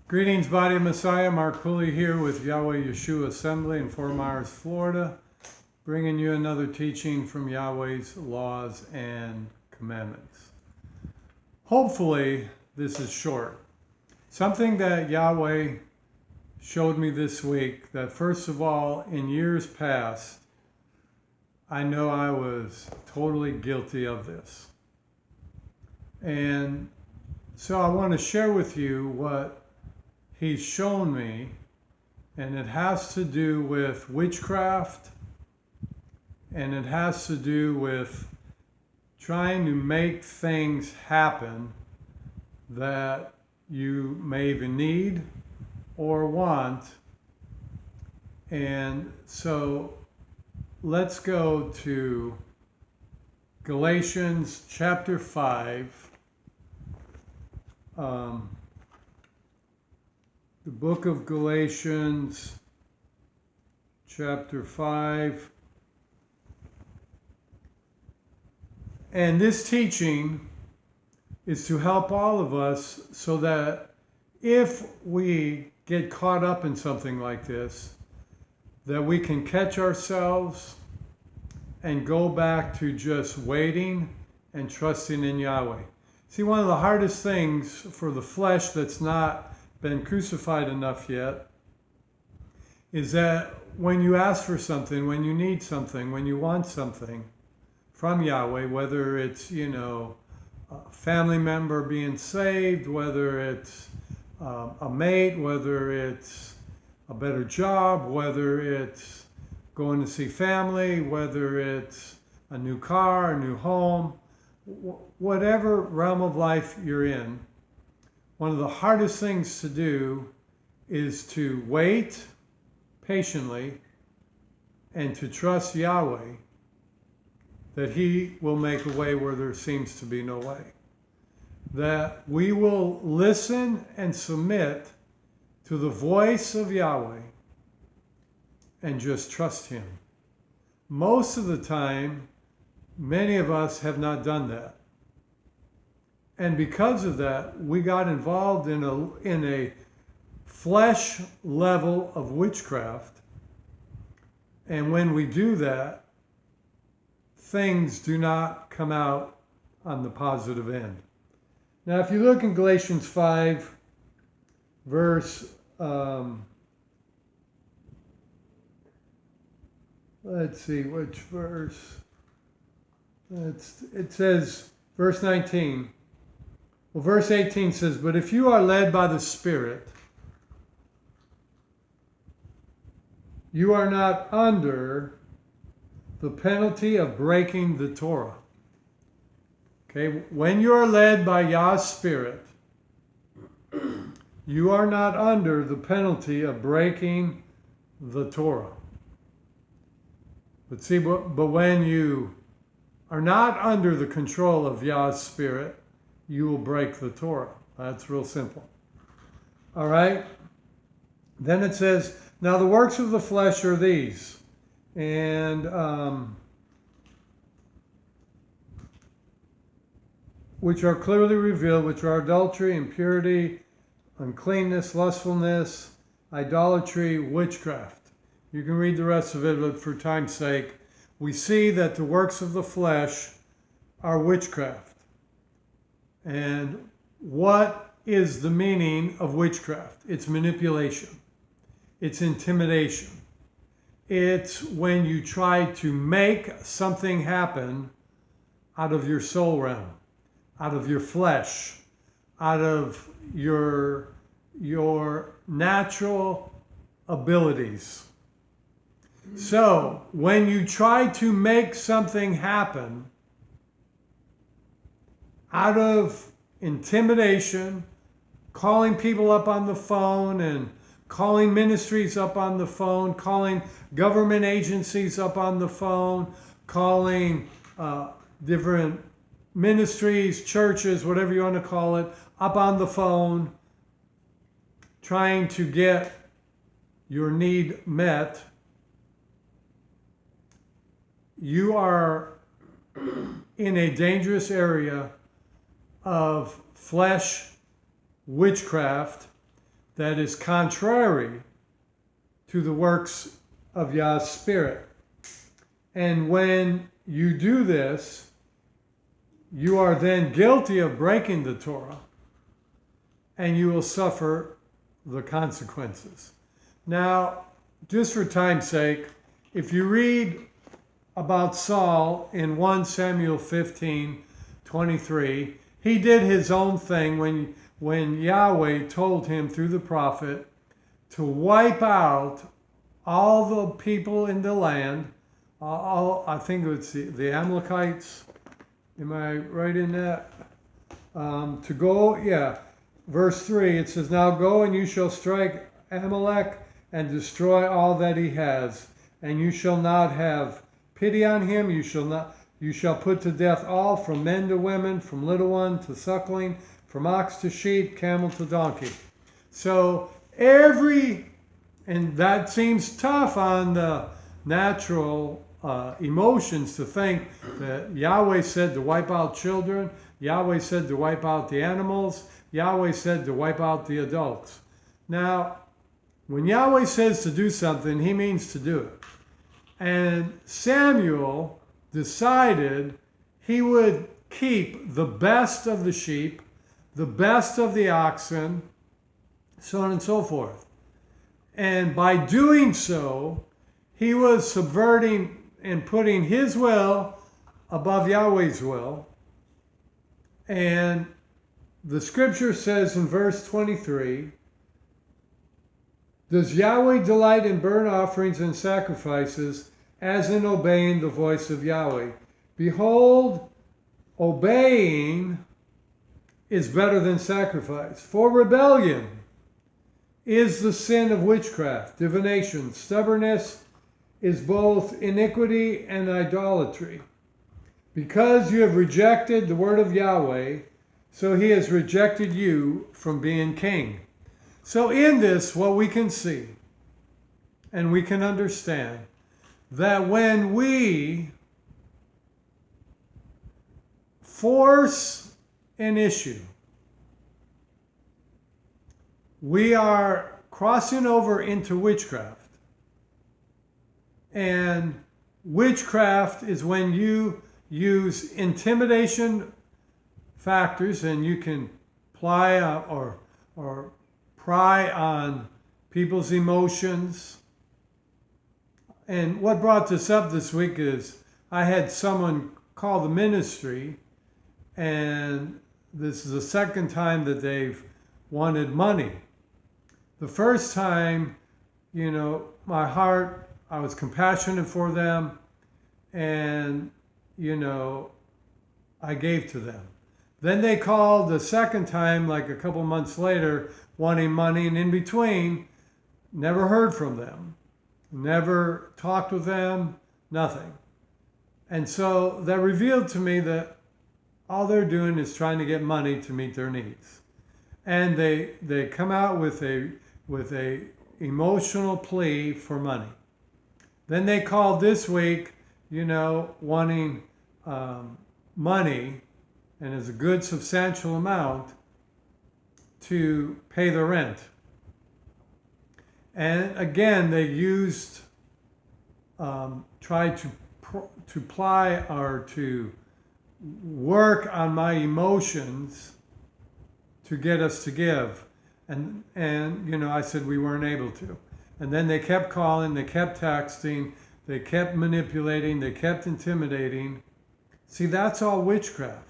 Greetings, Body of Messiah. Mark Pulley here with YHWH'S Assembly in Fort Myers, Florida, bringing you another teaching from Yahweh's laws and commandments. Hopefully, this is short. Something that Yahweh showed me this week, that first of all, in years past, I know I was totally guilty of this. And so I want to share with you what He's shown me, and it has to do with witchcraft, and it has to do with trying to make things happen that you may even need or want. And so let's go to Galatians chapter 5. The book of Galatians, chapter 5. And this teaching is to help all of us so that if we get caught up in something like this, that we can catch ourselves and go back to just waiting and trusting in Yahweh. See, one of the hardest things for the flesh that's not been crucified enough yet is that when you ask for something, when you need something, when you want something from Yahweh, whether it's, a family member being saved, whether it's a mate, whether it's a better job, whether it's going to see family, whether it's a new car, a new home, whatever realm of life you're in, one of the hardest things to do is to wait patiently and to trust Yahweh that He will make a way where there seems to be no way. That we will listen and submit to the voice of Yahweh and just trust Him. Most of the time, many of us have not done that. And because of that, we got involved in a flesh level of witchcraft. And when we do that, things do not come out on the positive end. Now, if you look in Galatians 5, verse, let's see, which verse? It says, verse 19. Well, verse 18 says, "But if you are led by the Spirit, you are not under the penalty of breaking the Torah." Okay, when you are led by Yah's Spirit, you are not under the penalty of breaking the Torah. But see, but when you are not under the control of Yah's Spirit, you will break the Torah. That's real simple. All right? Then it says, "Now the works of the flesh are these." And which are clearly revealed, which are adultery, impurity, uncleanness, lustfulness, idolatry, witchcraft. You can read the rest of it, but for time's sake, we see that the works of the flesh are witchcraft. And what is the meaning of witchcraft? It's manipulation. It's intimidation. It's when you try to make something happen out of your soul realm, out of your flesh, out of your natural abilities. So, when you try to make something happen out of intimidation, calling people up on the phone and calling ministries up on the phone, calling government agencies up on the phone, calling different ministries, churches, whatever you want to call it, up on the phone, trying to get your need met, you are in a dangerous area of flesh witchcraft that is contrary to the works of Yah's Spirit. And when you do this, you are then guilty of breaking the Torah, and you will suffer the consequences. Now, just for time's sake, if you read about Saul in 1 Samuel 15:23, he did his own thing when Yahweh told him through the prophet to wipe out all the people in the land, I think it was the Amalekites. Am I right in that? Verse 3, it says, "Now go and you shall strike Amalek and destroy all that he has, and you shall not have pity on him. You shall put to death all, from men to women, from little one to suckling, from ox to sheep, camel to donkey." So and that seems tough on the natural emotions to think that Yahweh said to wipe out children, Yahweh said to wipe out the animals, Yahweh said to wipe out the adults. Now, when Yahweh says to do something, he means to do it. And Samuel decided he would keep the best of the sheep, the best of the oxen, so on and so forth. And by doing so, he was subverting and putting his will above Yahweh's will. And the scripture says in verse 23, "Does Yahweh delight in burnt offerings and sacrifices, as in obeying the voice of Yahweh? Behold, obeying is better than sacrifice. For rebellion is the sin of witchcraft, divination. Stubbornness is both iniquity and idolatry. Because you have rejected the word of Yahweh, so he has rejected you from being king." So in this, what we can see and we can understand, that when we force an issue, we are crossing over into witchcraft. And witchcraft is when you use intimidation factors, and you can pry or pry on people's emotions. And what brought this up this week is I had someone call the ministry, and this is the second time that they've wanted money. The first time, my heart, I was compassionate for them, and, I gave to them. Then they called the second time, like a couple months later, wanting money, and in between, never heard from them, never talked with them, nothing. And so that revealed to me that all they're doing is trying to get money to meet their needs. And they come out with a emotional plea for money. Then they called this week, wanting money, and it's a good substantial amount, to pay the rent. And again, they used, tried to ply or to work on my emotions to get us to give. And I said we weren't able to. And then they kept calling, they kept texting, they kept manipulating, they kept intimidating. See, that's all witchcraft.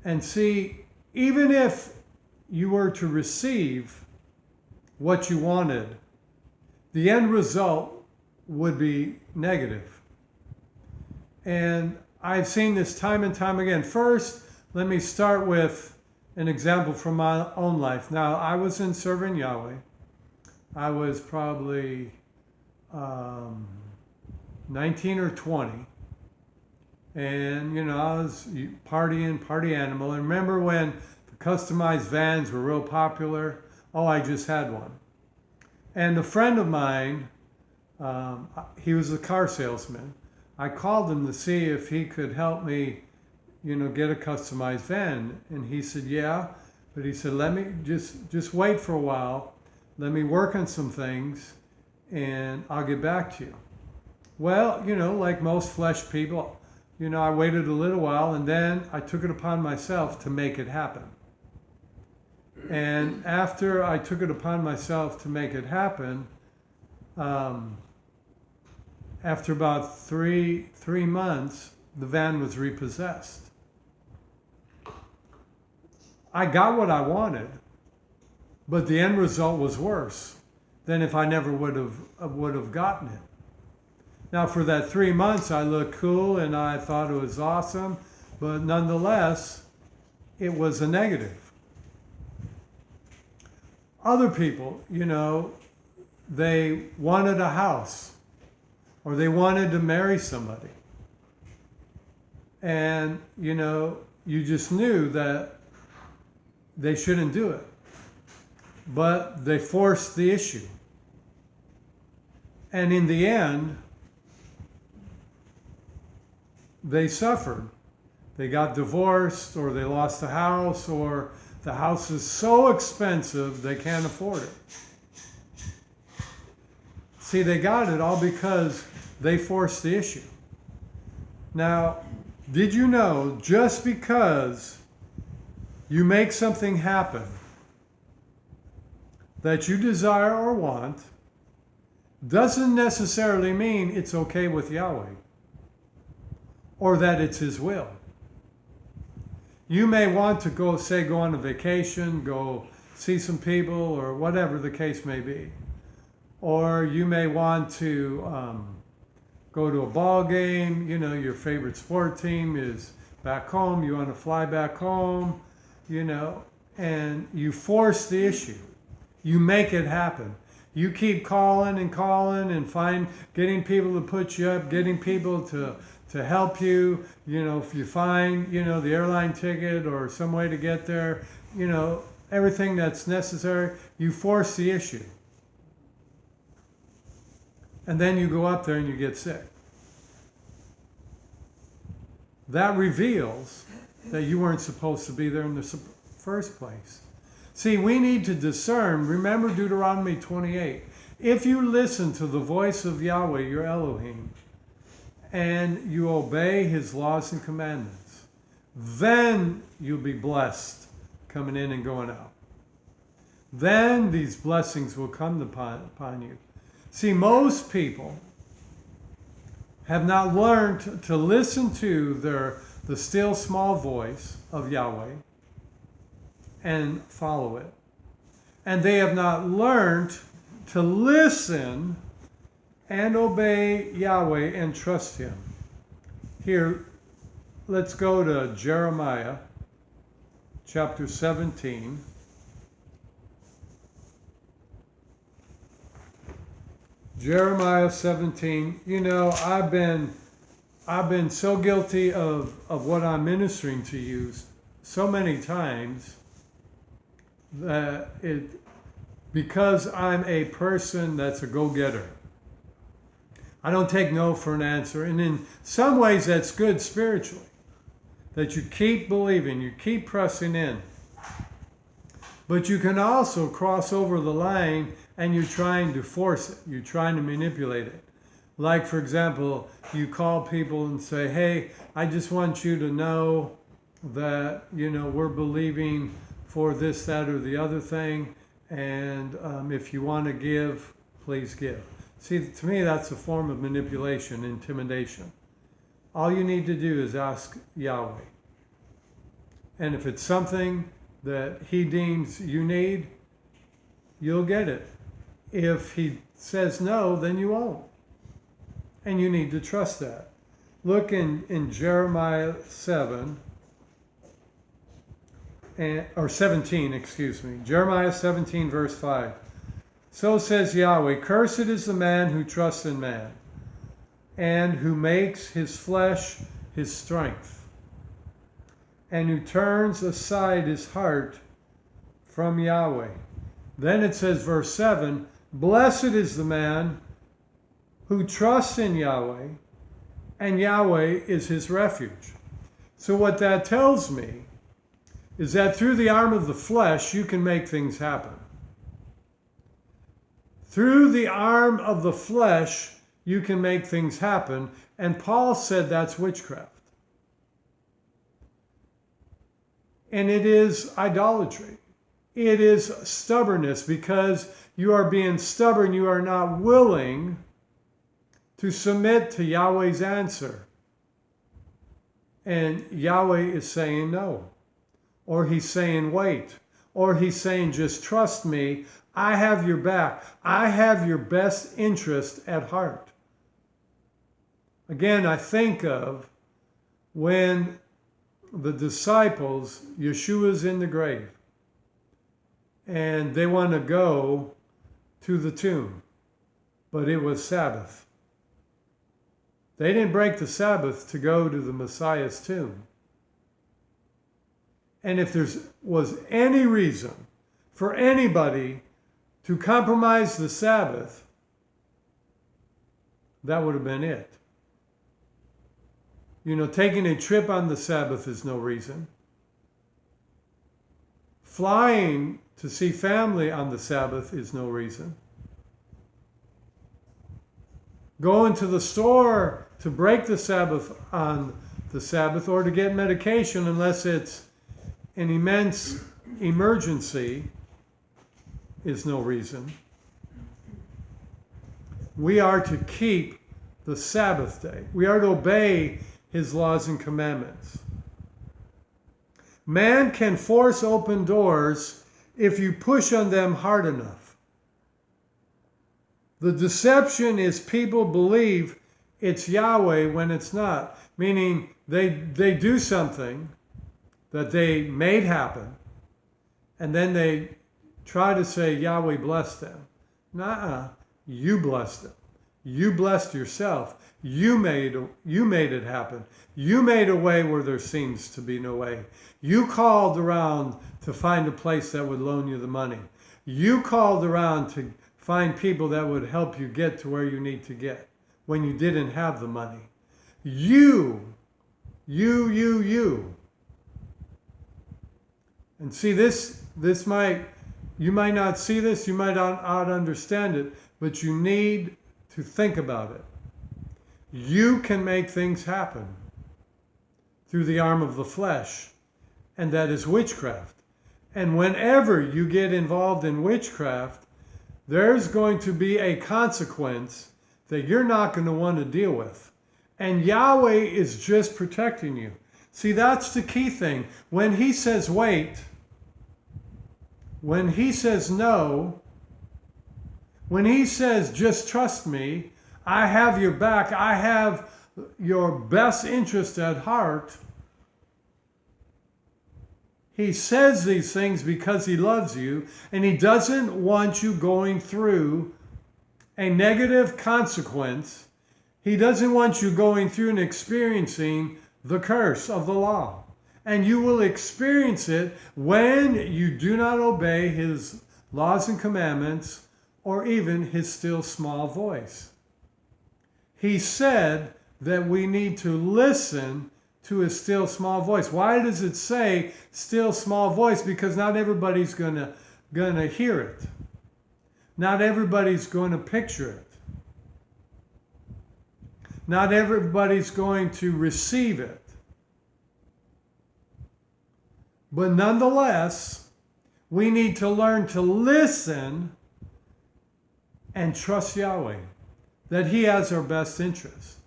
And see, even if you were to receive what you wanted, the end result would be negative. And I've seen this time and time again. First, let me start with an example from my own life. Now, I was in serving Yahweh. I was probably 19 or 20. And, I was party animal. And remember when the customized vans were real popular? Oh, I just had one. And a friend of mine, he was a car salesman. I called him to see if he could help me, get a customized van. And he said, yeah. But he said, let me just wait for a while. Let me work on some things and I'll get back to you. Well, like most flesh people, I waited a little while and then I took it upon myself to make it happen. And after I took it upon myself to make it happen, after about three months, the van was repossessed. I got what I wanted, but the end result was worse than if I never would have gotten it. Now, for that 3 months, I looked cool and I thought it was awesome, but nonetheless, it was a negative. Other people, they wanted a house or they wanted to marry somebody. And, you just knew that they shouldn't do it. But they forced the issue. And in the end, they suffered. They got divorced, or they lost the house, or the house is so expensive they can't afford it. See, they got it all because they forced the issue. Now, did you know just because you make something happen that you desire or want doesn't necessarily mean it's okay with Yahweh or that it's His will? You may want to go on a vacation, go see some people, or whatever the case may be. Or you may want to go to a ball game. Your favorite sport team is back home. You want to fly back home, and you force the issue. You make it happen. You keep calling and getting people to put you up, getting people to help you, if you find, the airline ticket or some way to get there, everything that's necessary, you force the issue. And then you go up there and you get sick. That reveals that you weren't supposed to be there in the first place. See, we need to discern. Remember Deuteronomy 28. If you listen to the voice of Yahweh, your Elohim, and you obey His laws and commandments, then you'll be blessed coming in and going out. Then these blessings will come upon you. See, most people have not learned to listen to the still small voice of Yahweh and follow it. And they have not learned to listen and obey Yahweh and trust Him. Here, let's go to Jeremiah chapter 17. Jeremiah 17. I've been so guilty of what I'm ministering to you so many times that because I'm a person that's a go-getter. I don't take no for an answer. And in some ways that's good spiritually. That you keep believing, you keep pressing in. But you can also cross over the line and you're trying to force it. You're trying to manipulate it. Like, for example, you call people and say, hey, I just want you to know that, we're believing for this, that, or the other thing. And if you want to give, please give. See, to me, that's a form of manipulation, intimidation. All you need to do is ask Yahweh. And if it's something that He deems you need, you'll get it. If He says no, then you won't. And you need to trust that. Look in Jeremiah 17, Jeremiah 17, verse 5. So says Yahweh, cursed is the man who trusts in man, and who makes his flesh his strength, and who turns aside his heart from Yahweh. Then it says, verse 7, blessed is the man who trusts in Yahweh, and Yahweh is his refuge. So what that tells me is that through the arm of the flesh, you can make things happen. Through the arm of the flesh, you can make things happen. And Paul said that's witchcraft. And it is idolatry. It is stubbornness, because you are being stubborn. You are not willing to submit to Yahweh's answer. And Yahweh is saying no. Or he's saying wait. Or he's saying just trust me. I have your back. I have your best interest at heart. Again, I think of when the disciples, Yeshua's in the grave, and they want to go to the tomb, but it was Sabbath. They didn't break the Sabbath to go to the Messiah's tomb. And if there was any reason for anybody to compromise the Sabbath, that would have been it. You know, taking a trip on the Sabbath is no reason. Flying to see family on the Sabbath is no reason. Going to the store to break the Sabbath on the Sabbath, or to get medication unless it's an immense emergency, is no reason. We are to keep the Sabbath day. We are to obey his laws and commandments. Man can force open doors if you push on them hard enough. The deception is people believe it's Yahweh when it's not. Meaning they do something that they made happen, and then they try to say Yahweh blessed them. Nuh-uh. You blessed them. You blessed yourself. You made it happen. You made a way where there seems to be no way. You called around to find a place that would loan you the money. You called around to find people that would help you get to where you need to get when you didn't have the money. You. And see, you might not see this, you might not understand it, but you need to think about it. You can make things happen through the arm of the flesh, and that is witchcraft. And whenever you get involved in witchcraft, there's going to be a consequence that you're not going to want to deal with. And Yahweh is just protecting you. See, that's the key thing. When he says wait, when he says no, when he says just trust me, I have your back, I have your best interest at heart, he says these things because he loves you, and he doesn't want you going through a negative consequence. He doesn't want you going through and experiencing the curse of the law. And you will experience it when you do not obey his laws and commandments, or even his still small voice. He said that we need to listen to his still small voice. Why does it say still small voice? Because not everybody's gonna hear it. Not everybody's going to picture it. Not everybody's going to receive it. But nonetheless, we need to learn to listen and trust Yahweh, that he has our best interest.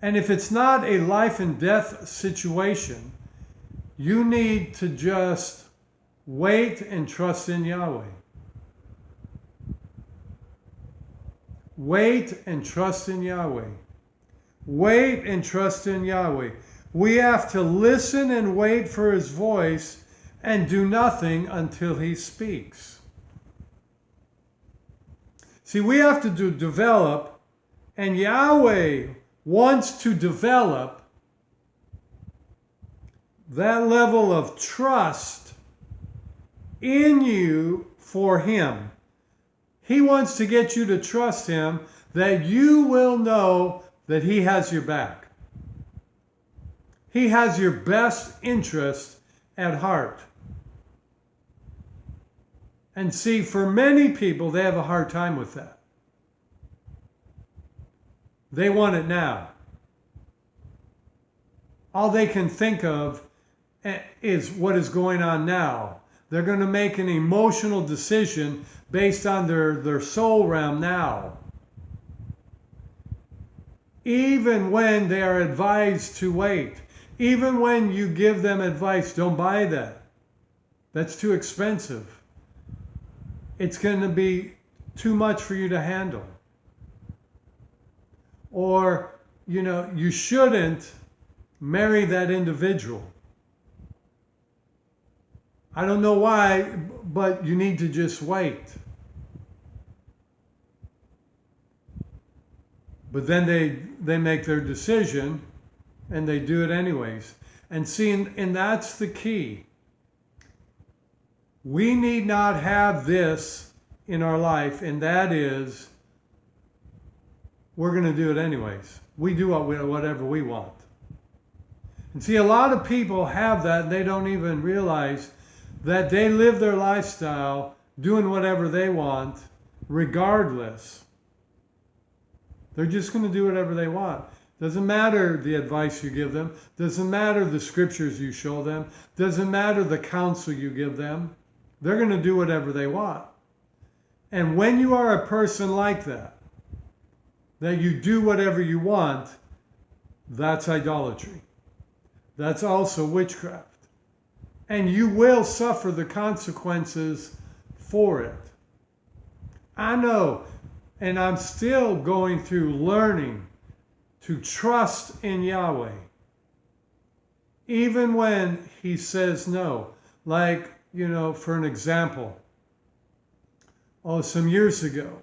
And if it's not a life and death situation, you need to just wait and trust in Yahweh. Wait and trust in Yahweh. Wait and trust in Yahweh. We have to listen and wait for his voice and do nothing until he speaks. See, we have to develop, and Yahweh wants to develop that level of trust in you for him. He wants to get you to trust him, that you will know that he has your back. He has your best interest at heart. And see, for many people, they have a hard time with that. They want it now. All they can think of is what is going on now. They're going to make an emotional decision based on their soul realm now. Even when they are advised to wait, even when you give them advice, don't buy that. That's too expensive. It's going to be too much for you to handle. Or, you shouldn't marry that individual. I don't know why, but you need to just wait. But then they make their decision and they do it anyways. And see, and that's the key. We need not have this in our life, and that is, we're going to do it anyways. We do whatever we want. And see, a lot of people have that, and they don't even realize that they live their lifestyle doing whatever they want, regardless. They're just going to do whatever they want. Doesn't matter the advice you give them. Doesn't matter the scriptures you show them. Doesn't matter the counsel you give them. They're going to do whatever they want. And when you are a person like that you do whatever you want, that's idolatry. That's also witchcraft. And you will suffer the consequences for it. I know, and I'm still going through learning to trust in Yahweh. Even when He says no. Like, for an example, some years ago,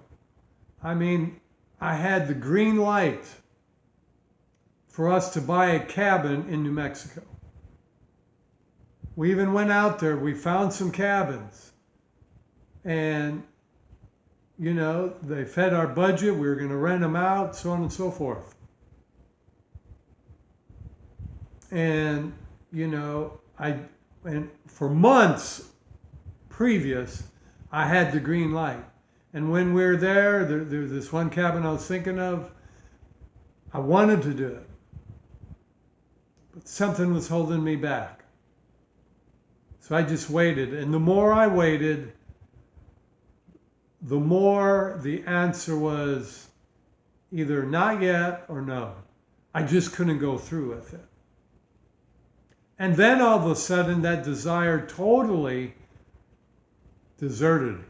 I had the green light for us to buy a cabin in New Mexico. We even went out there, we found some cabins, and they fed our budget, we were going to rent them out, so on and so forth. And, and for months previous, I had the green light. And when we were there was this one cabin I was thinking of, I wanted to do it. But something was holding me back. So I just waited. And the more I waited, the more the answer was either not yet or no. I just couldn't go through with it. And then all of a sudden that desire totally deserted.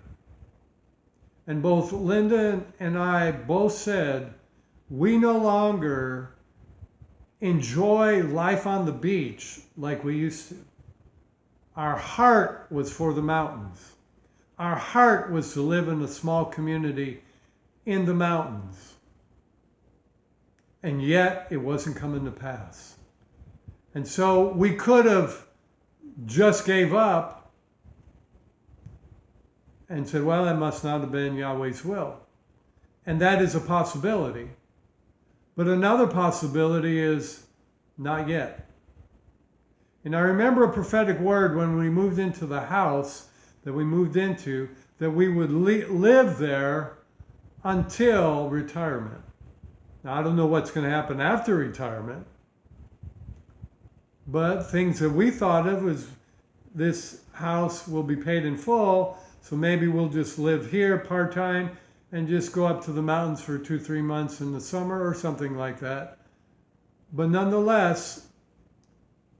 And both Linda and I both said, we no longer enjoy life on the beach like we used to. Our heart was for the mountains. Our heart was to live in a small community in the mountains. And yet it wasn't coming to pass. And so we could have just gave up and said, well, that must not have been Yahweh's will. And that is a possibility. But another possibility is not yet. And I remember a prophetic word when we moved into the house that we moved into, that we would live there until retirement. Now, I don't know what's going to happen after retirement, but things that we thought of was this house will be paid in full, so maybe we'll just live here part-time and just go up to the mountains for 2-3 months in the summer or something like that. But nonetheless,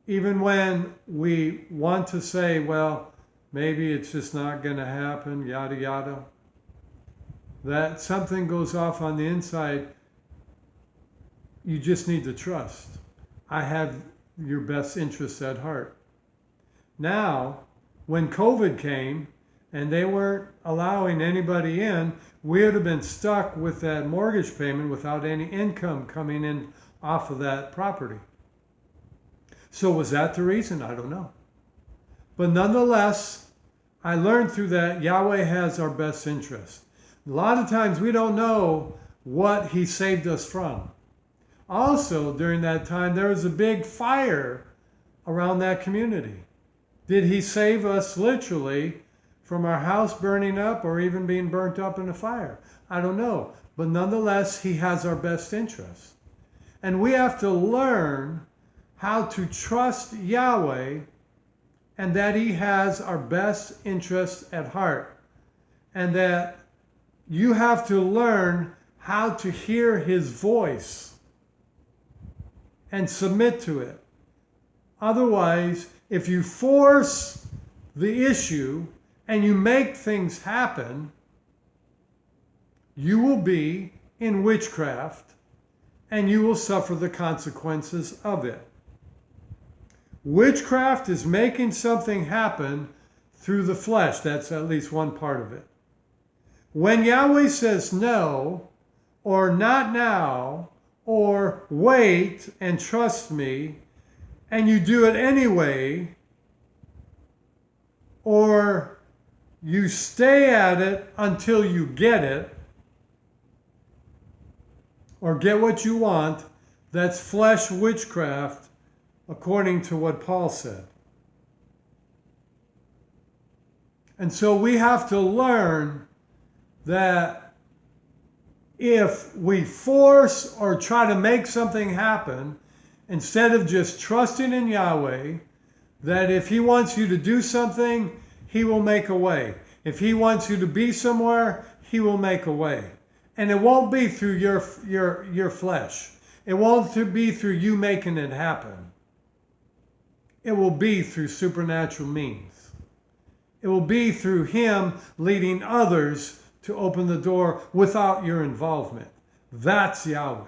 even when we want to say, well, maybe it's just not going to happen, yada, yada, that something goes off on the inside, you just need to trust. I have your best interests at heart. Now, when COVID came and they weren't allowing anybody in, we would have been stuck with that mortgage payment without any income coming in off of that property. So was that the reason? I don't know. But nonetheless, I learned through that Yahweh has our best interest. A lot of times we don't know what He saved us from. Also, during that time, there was a big fire around that community. Did he save us literally from our house burning up or even being burnt up in a fire? I don't know. But nonetheless, he has our best interest. And we have to learn how to trust Yahweh and that he has our best interest at heart. And that you have to learn how to hear his voice and submit to it. Otherwise, if you force the issue and you make things happen, you will be in witchcraft and you will suffer the consequences of it. Witchcraft is making something happen through the flesh. That's at least one part of it. When Yahweh says no, or not now, or wait and trust me, and you do it anyway, or you stay at it until you get it, or get what you want, that's flesh witchcraft, according to what Paul said. And so we have to learn that if we force or try to make something happen, instead of just trusting in Yahweh, that if he wants you to do something, he will make a way. If he wants you to be somewhere, he will make a way. And it won't be through your flesh. It won't be through you making it happen. It will be through supernatural means. It will be through him leading others to open the door without your involvement. That's Yahweh.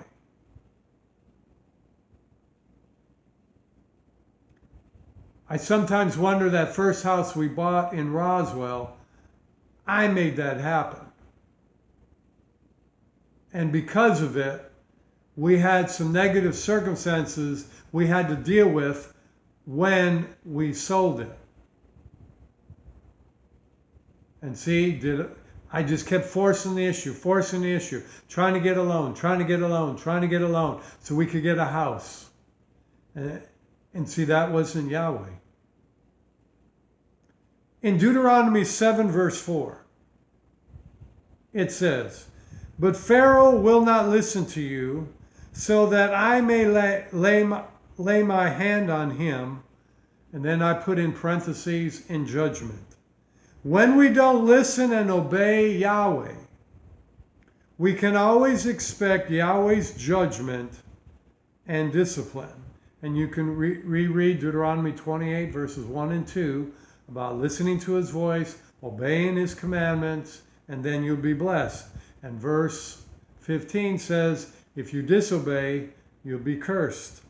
I sometimes wonder, that first house we bought in Roswell, I made that happen. And because of it, we had some negative circumstances we had to deal with when we sold it. And see, I just kept forcing the issue, trying to get a loan, so we could get a house. And see, that wasn't Yahweh. In Deuteronomy 7 verse 4, it says, "But Pharaoh will not listen to you, so that I may lay my hand on him." And then I put in parentheses, "in judgment." When we don't listen and obey Yahweh, we can always expect Yahweh's judgment and discipline. And you can reread Deuteronomy 28 verses 1 and 2 about listening to his voice, obeying his commandments, and then you'll be blessed. And verse 15 says, if you disobey, you'll be cursed.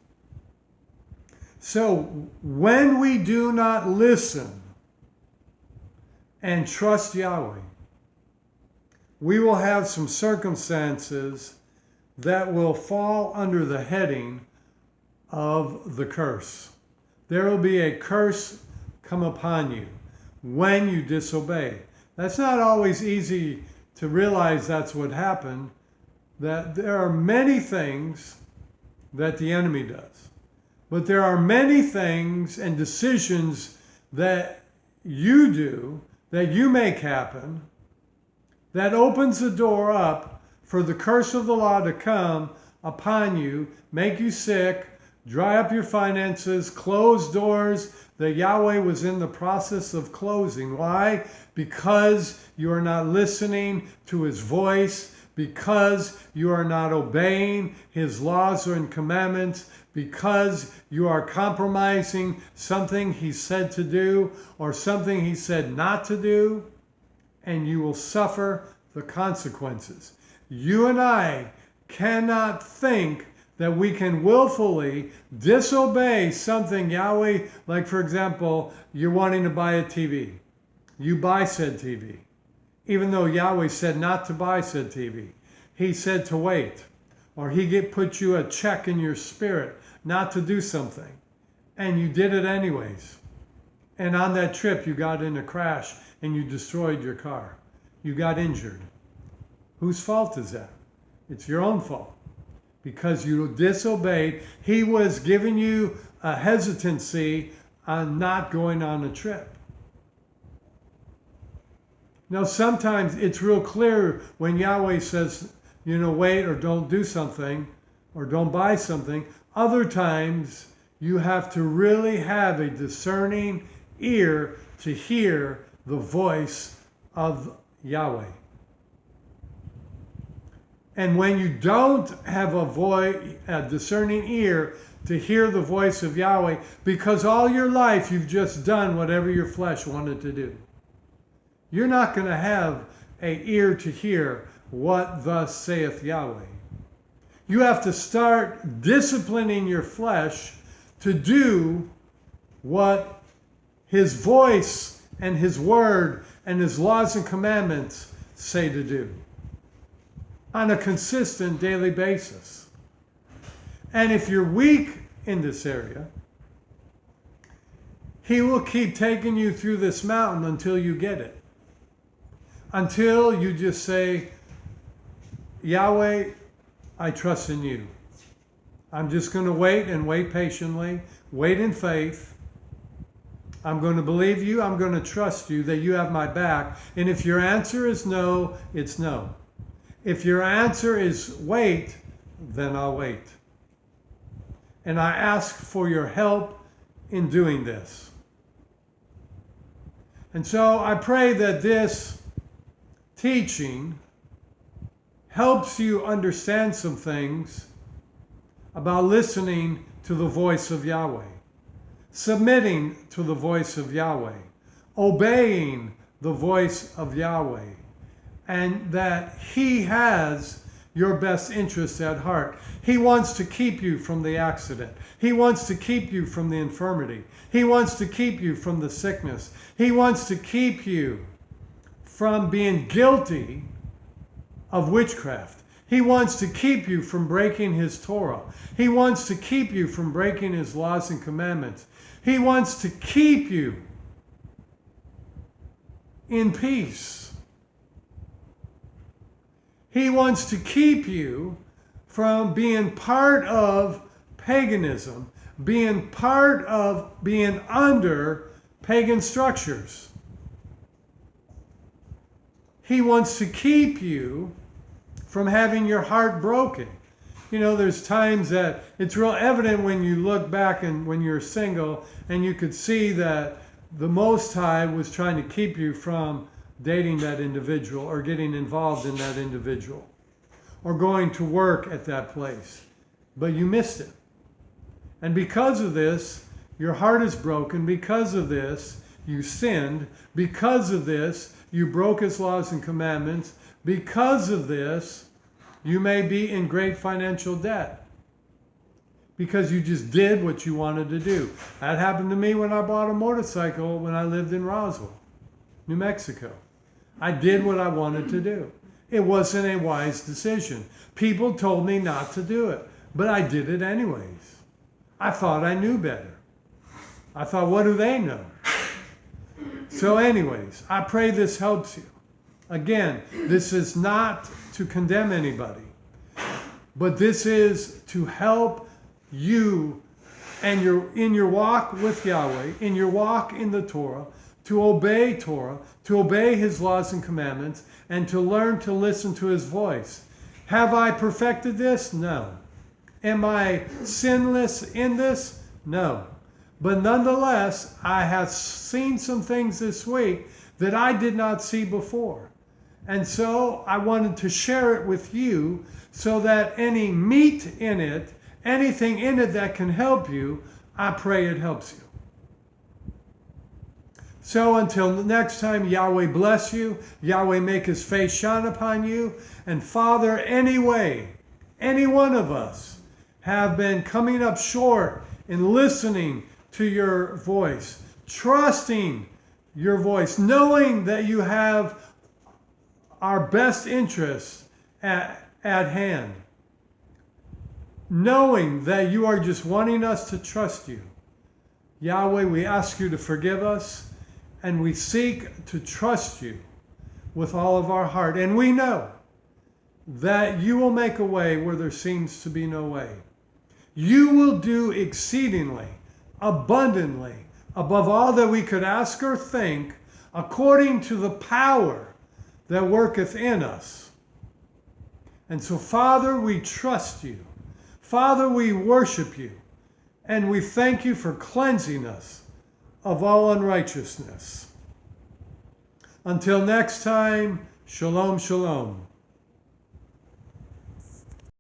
So when we do not listen and trust Yahweh, we will have some circumstances that will fall under the heading of the curse. There will be a curse come upon you when you disobey. That's not always easy to realize that's what happened, that there are many things that the enemy does. But there are many things and decisions that you do, that you make happen, that opens the door up for the curse of the law to come upon you, make you sick, dry up your finances, close doors that Yahweh was in the process of closing. Why? Because you are not listening to his voice, because you are not obeying his laws and commandments, because you are compromising something he said to do or something he said not to do, and you will suffer the consequences. You and I cannot think that we can willfully disobey something Yahweh, like for example, you're wanting to buy a TV. You buy said TV. Even though Yahweh said not to buy said TV. He said to wait. Or he put you a check in your spirit not to do something. And you did it anyways. And on that trip you got in a crash and you destroyed your car. You got injured. Whose fault is that? It's your own fault. Because you disobeyed. He was giving you a hesitancy on not going on a trip. Now, sometimes it's real clear when Yahweh says, wait or don't do something or don't buy something. Other times, you have to really have a discerning ear to hear the voice of Yahweh. And when you don't have a discerning ear to hear the voice of Yahweh, because all your life you've just done whatever your flesh wanted to do, you're not going to have an ear to hear what thus saith Yahweh. You have to start disciplining your flesh to do what His voice and His word and His laws and commandments say to do on a consistent daily basis. And if you're weak in this area, He will keep taking you through this mountain until you get it. Until you just say, Yahweh, I trust in you. I'm just going to wait and wait patiently, wait in faith. I'm going to believe you. I'm going to trust you that you have my back. And if your answer is no, it's no. If your answer is wait, then I'll wait. And I ask for your help in doing this. And so I pray that this teaching helps you understand some things about listening to the voice of Yahweh, submitting to the voice of Yahweh, obeying the voice of Yahweh, and that He has your best interest at heart. He wants to keep you from the accident. He wants to keep you from the infirmity. He wants to keep you from the sickness. He wants to keep you from being guilty of witchcraft. He wants to keep you from breaking His Torah. He wants to keep you from breaking His laws and commandments. He wants to keep you in peace. He wants to keep you from being part of paganism, being under pagan structures. He wants to keep you from having your heart broken. There's times that it's real evident when you look back and when you're single, and you could see that the Most High was trying to keep you from dating that individual or getting involved in that individual or going to work at that place. But you missed it. And because of this, your heart is broken. Because of this, you sinned. Because of this, you broke His laws and commandments. Because of this, you may be in great financial debt because you just did what you wanted to do. That happened to me when I bought a motorcycle when I lived in Roswell, New Mexico. I did what I wanted to do. It wasn't a wise decision. People told me not to do it, but I did it anyways. I thought I knew better. I thought, what do they know? So anyways, I pray this helps you. Again, this is not to condemn anybody, but this is to help you and in your walk with Yahweh, in your walk in the Torah, to obey His laws and commandments, and to learn to listen to His voice. Have I perfected this? No. Am I sinless in this? No. But nonetheless, I have seen some things this week that I did not see before. And so I wanted to share it with you so that any meat in it, anything in it that can help you, I pray it helps you. So until next time, Yahweh bless you. Yahweh make His face shine upon you. And Father, any one of us have been coming up short in listening to your voice, trusting your voice, knowing that you have our best interests at hand, knowing that you are just wanting us to trust you. Yahweh, we ask you to forgive us, and we seek to trust you with all of our heart. And we know that you will make a way where there seems to be no way. You will do exceedingly, abundantly, above all that we could ask or think, according to the power that worketh in us. And so, Father, we trust you. Father, we worship you. And we thank you for cleansing us of all unrighteousness. Until next time, shalom, shalom.